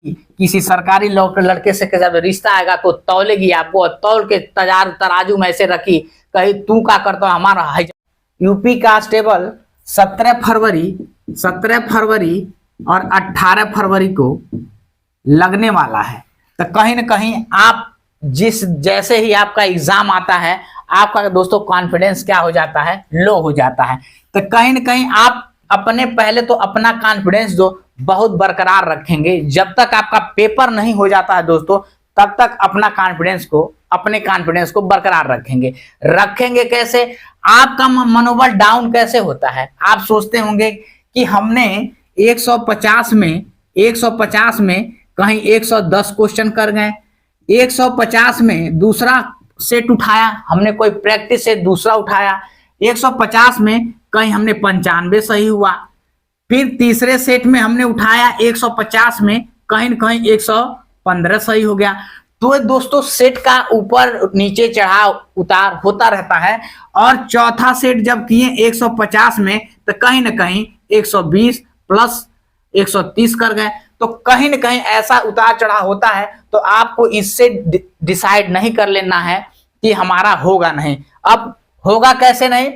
किसी सरकारी लड़के से जब रिश्ता आएगा तो तौलेगी आपको, और तौल के तराजू में ऐसे रखी, कहीं तू का करता हमारा है। यूपी कांस्टेबल 17 फरवरी और 18 फरवरी को लगने वाला है। तो कहीं ना कहीं आप जैसे ही आपका एग्जाम आता है, आपका दोस्तों कॉन्फिडेंस क्या हो जाता है, लो हो जाता है। तो कहीं ना कहीं आप अपने पहले तो अपना कॉन्फिडेंस जो बहुत बरकरार रखेंगे। जब तक आपका पेपर नहीं हो जाता है दोस्तों, तब तक अपने कॉन्फिडेंस को बरकरार रखेंगे कैसे? आपका मनोबल डाउन कैसे होता है? आप सोचते होंगे कि हमने 150 में कहीं 110 क्वेश्चन कर गए, 150 में दूसरा सेट उठाया हमने, कोई प्रैक्टिस से दूसरा उठाया, 150 में कहीं हमने 95 सही हुआ, फिर तीसरे सेट में हमने उठाया 150 में कहीं न कहीं 115 सही हो गया। तो दोस्तों सेट का ऊपर नीचे चढ़ाव उतार होता रहता है। और चौथा सेट जब किए 150 में, तो कहीं न कहीं 120 प्लस 130 कर गए। तो कहीं न कहीं ऐसा उतार चढ़ाव होता है। तो आपको इससे डिसाइड नहीं कर लेना है कि हमारा होगा नहीं। अब होगा कैसे नहीं?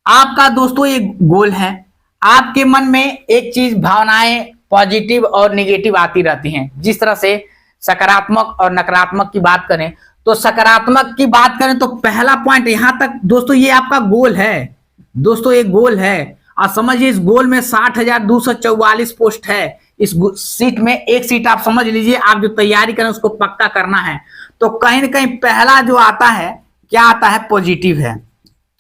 आपका दोस्तों एक गोल है, आपके मन में एक चीज भावनाएं पॉजिटिव और निगेटिव आती रहती हैं। जिस तरह से सकारात्मक और नकारात्मक की बात करें, तो सकारात्मक की बात करें तो पहला पॉइंट यहां तक दोस्तों, ये आपका गोल है दोस्तों, एक गोल है। और समझिए इस गोल में 60,244 पोस्ट है। इस सीट में एक सीट आप समझ लीजिए, आप जो तैयारी करें उसको पक्का करना है। तो कहीं ना कहीं पहला जो आता है, क्या आता है? पॉजिटिव है।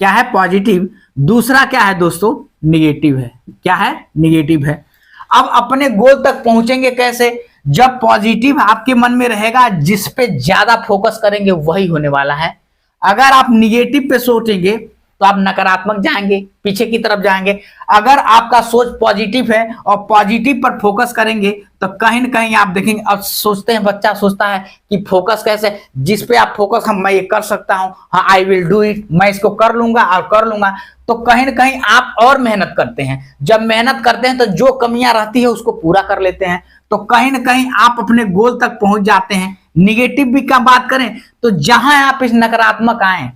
क्या है? पॉजिटिव। दूसरा क्या है दोस्तों? निगेटिव है। क्या है? निगेटिव है। अब अपने गोल तक पहुंचेंगे कैसे? जब पॉजिटिव आपके मन में रहेगा, जिस पे ज्यादा फोकस करेंगे वही होने वाला है। अगर आप निगेटिव पे सोचेंगे तो आप नकारात्मक जाएंगे, पीछे की तरफ जाएंगे। अगर आपका सोच पॉजिटिव है और पॉजिटिव पर फोकस करेंगे, तो कहीं ना कहीं आप देखेंगे। अब सोचते हैं, बच्चा सोचता है कि फोकस कैसे? जिस पे आप फोकस, हम मैं ये कर सकता हूं, हाँ आई विल डू इट, मैं इसको कर लूंगा और कर लूंगा। तो कहीं ना कहीं आप और मेहनत करते हैं। जब मेहनत करते हैं तो जो कमियां रहती है उसको पूरा कर लेते हैं। तो कहीं ना कहीं आप अपने गोल तक पहुंच जाते हैं। निगेटिव भी का बात करें तो जहां आप इस नकारात्मक आए,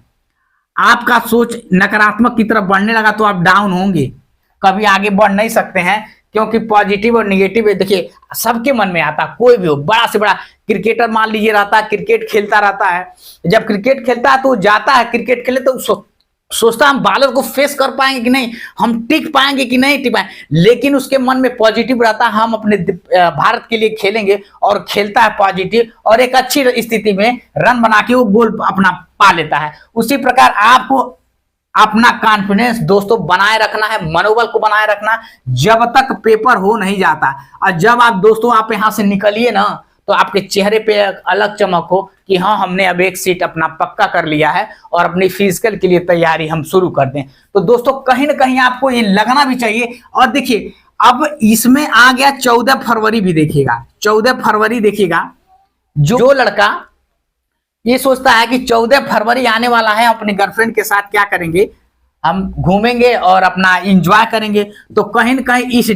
आपका सोच नकारात्मक की तरफ बढ़ने लगा, तो आप डाउन होंगे, कभी आगे बढ़ नहीं सकते हैं। क्योंकि पॉजिटिव और निगेटिव देखिए सबके मन में आता, कोई भी हो, बड़ा से बड़ा क्रिकेटर मान लीजिए रहता है, क्रिकेट खेलता रहता है। जब क्रिकेट खेलता है तो जाता है क्रिकेट खेले, तो सोचता हम बॉलर को फेस कर पाएंगे कि नहीं, हम टिक पाएंगे कि नहीं टिक पाएंगे। लेकिन उसके मन में पॉजिटिव रहता है, हम अपने भारत के लिए खेलेंगे, और खेलता है पॉजिटिव, और एक अच्छी स्थिति में रन बना के वो गोल अपना पा लेता है। उसी प्रकार आपको अपना कॉन्फिडेंस दोस्तों बनाए रखना है, मनोबल को बनाए रखना, जब तक पेपर हो नहीं जाता। और जब आप दोस्तों आप यहां से निकलिए ना, तो आपके चेहरे पे अलग चमक हो कि हाँ हमने अब एक सीट अपना पक्का कर लिया है और अपनी फिजिकल के लिए तैयारी हम शुरू कर दें। तो दोस्तों कहीं ना कहीं आपको ये लगना भी चाहिए। और देखिए अब इसमें आ गया 14 फरवरी भी देखिएगा। 14 फरवरी देखिएगा, जो लड़का ये सोचता है कि 14 फरवरी आने वाला है, अपने गर्लफ्रेंड के साथ क्या करेंगे, हम घूमेंगे और अपना एंजॉय करेंगे। तो कहीं ना कहीं इस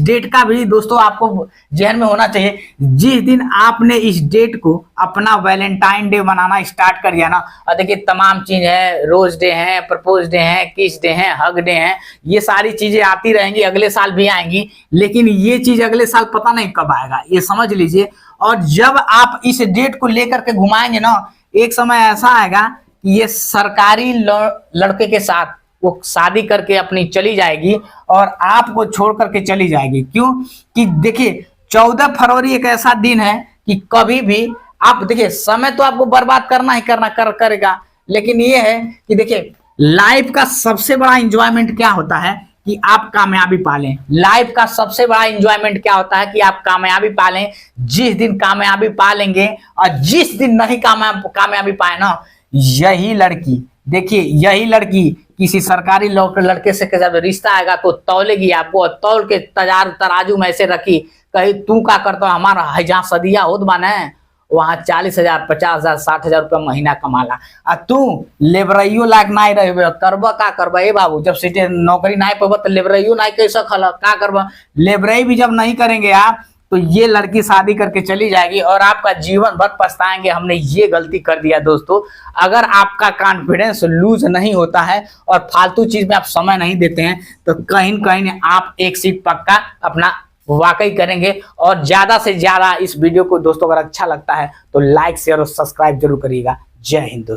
डेट का भी दोस्तों आपको जहन में होना चाहिए। जिस दिन आपने इस डेट को अपना वैलेंटाइन डे मनाना स्टार्ट कर दिया ना, और देखिए तमाम चीज है, रोज डे है, प्रपोज डे है, किस डे है, हग डे है, ये सारी चीजें आती रहेंगी, अगले साल भी आएंगी। लेकिन ये चीज अगले साल पता नहीं कब आएगा, ये समझ लीजिए। और जब आप इस डेट को लेकर के घुमाएंगे ना, एक समय ऐसा आएगा कि ये सरकारी लड़के के साथ वो शादी करके अपनी चली जाएगी और आपको छोड़ करके चली जाएगी। क्यों? कि देखिए 14 फरवरी एक ऐसा दिन है कि कभी भी आप देखिए, समय तो आपको बर्बाद करना ही करेगा। लेकिन ये है कि देखिए लाइफ का सबसे बड़ा इंजॉयमेंट क्या होता है कि आप कामयाबी पालें। लाइफ का सबसे बड़ा इंजॉयमेंट क्या होता है कि आप कामयाबी पालें। जिस दिन कामयाबी पालेंगे और जिस दिन नहीं कामयाबी पाए ना, यही लड़की देखिए, यही लड़की किसी सरकारी लड़के से जब रिश्ता आएगा तो तौलेगी आपको, और तौल के तराजू में ऐसे रखी, कहीं तू का करता हमारा है, जहाँ सदिया होत बाने वहां 40,000 50,000 60,000 रुपया महीना कमाला, आ तू लेबरइयो लायक नहीं रहे, करब का करब? ए बाबू जब सीटे नौकरी नहीं पेब तो लेबरइयो नहीं कैसे खल, का करब? लेबरई भी जब नहीं करेंगे आप तो ये लड़की शादी करके चली जाएगी और आपका जीवन भर पछताएंगे हमने ये गलती कर दिया। दोस्तों, अगर आपका कॉन्फिडेंस लूज नहीं होता है और फालतू चीज में आप समय नहीं देते हैं तो कहीं न कहीं आप एक सीट पक्का अपना वाकई करेंगे। और ज्यादा से ज्यादा इस वीडियो को दोस्तों अगर अच्छा लगता है तो लाइक शेयर और सब्सक्राइब जरूर करिएगा। जय हिंद दोस्तों।